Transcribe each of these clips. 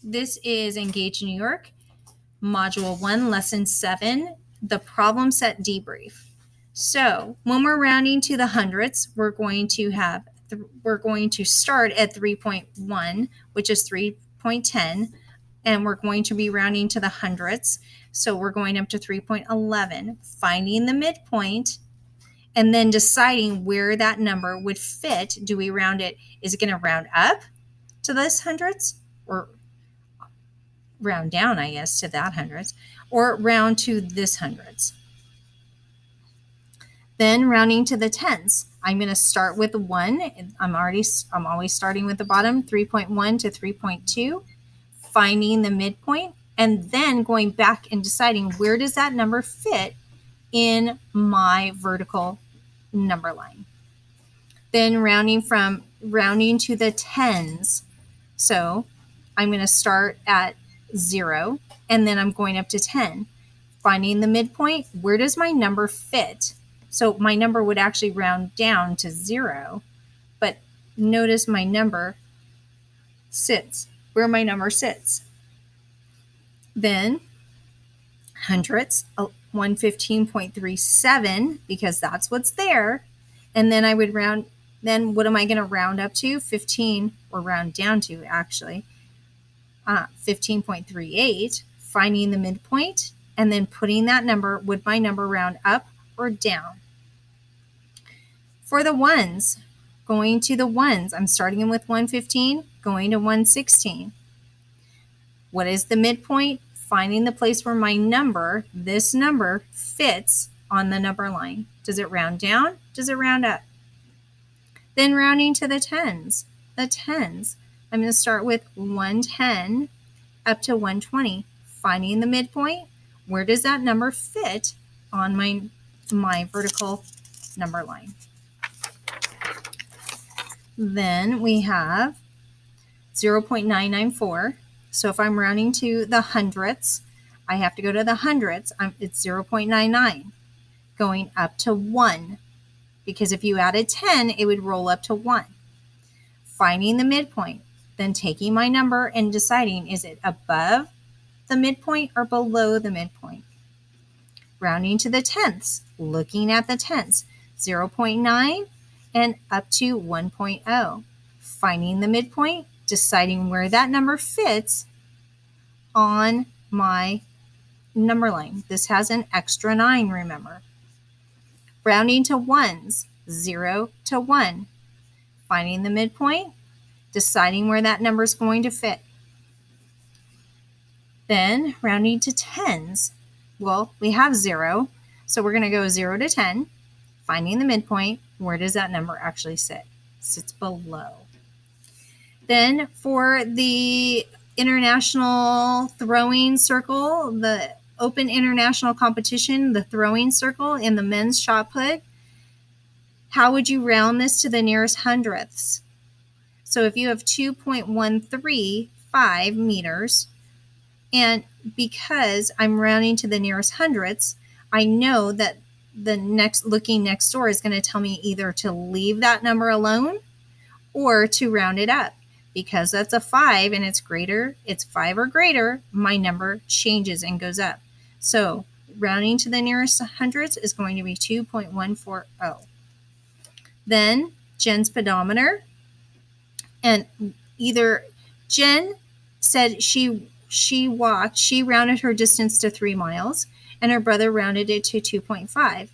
This is Engage New York, Module 1, Lesson 7, the problem set debrief. So when we're rounding to the hundredths, we're going to start at 3.1, which is 3.10, and we're going to be rounding to the hundredths. So we're going up to 3.11, finding the midpoint, and then deciding where that number would fit. Do we round it? Is it going to round up to this hundredths, or round down, I guess, to that hundredths, or round to this hundredths? Then rounding to the tens. I'm going to start with 1. I'm always starting with the bottom, 3.1 to 3.2, finding the midpoint, and then going back and deciding where does that number fit in my vertical number line. Then rounding to the tens. So I'm going to start at 0, and then I'm going up to 10, finding the midpoint. Where does my number fit? So my number would actually round down to 0, but notice my number sits where my number sits. Then hundredths, 115.37, because that's what's there. And then I would round, then what am I going to round up to? 15, or round down to actually, 15.38, finding the midpoint, and then putting that number, would my number round up or down? For the ones, going to the ones, I'm starting with 115, going to 116. What is the midpoint? Finding the place where my number, this number, fits on the number line. Does it round down? Does it round up? Then rounding to the tens. The tens, I'm going to start with 110 up to 120. Finding the midpoint, where does that number fit on my vertical number line? Then we have 0.994. So if I'm rounding to the hundredths, I have to go to the hundredths. It's 0.99, going up to 1. Because if you added 10, it would roll up to 1. Finding the midpoint, then taking my number and deciding, is it above the midpoint or below the midpoint? Rounding to the tenths, looking at the tenths, 0.9 and up to 1.0. Finding the midpoint, deciding where that number fits on my number line. This has an extra 9, remember. Rounding to ones, 0 to 1. Finding the midpoint, deciding where that number is going to fit. Then rounding to tens. Well, we have 0, so we're going to go 0 to 10. Finding the midpoint, where does that number actually sit? Sits below. Then for the international throwing circle, the open international competition, the throwing circle in the men's shot put, how would you round this to the nearest hundredths? So if you have 2.135 meters, and because I'm rounding to the nearest hundredths, I know that looking next door is going to tell me either to leave that number alone or to round it up. Because that's a 5 and it's 5 or greater, my number changes and goes up. So rounding to the nearest hundredths is going to be 2.140. Then Jen's pedometer, and either Jen said she rounded her distance to 3 miles, and her brother rounded it to 2.5.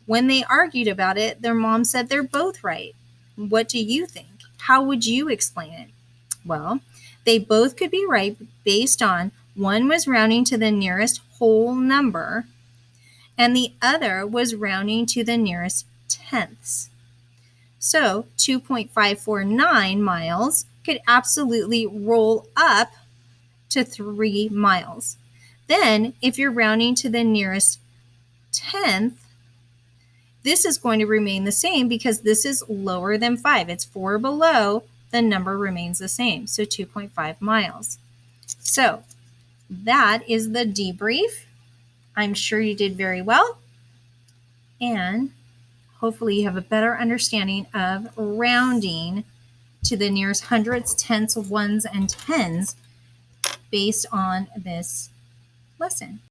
When they argued about it, their mom said they're both right. What do you think? How would you explain it? Well, they both could be right based on one was rounding to the nearest whole number, and the other was rounding to the nearest tenths. So 2.549 miles could absolutely roll up to 3 miles. Then if you're rounding to the nearest tenth, this is going to remain the same because this is lower than 5. It's 4 below, the number remains the same, so 2.5 miles. So that is the debrief. I'm sure you did very well, and hopefully you have a better understanding of rounding to the nearest hundredths, tenths, ones, and tens based on this lesson.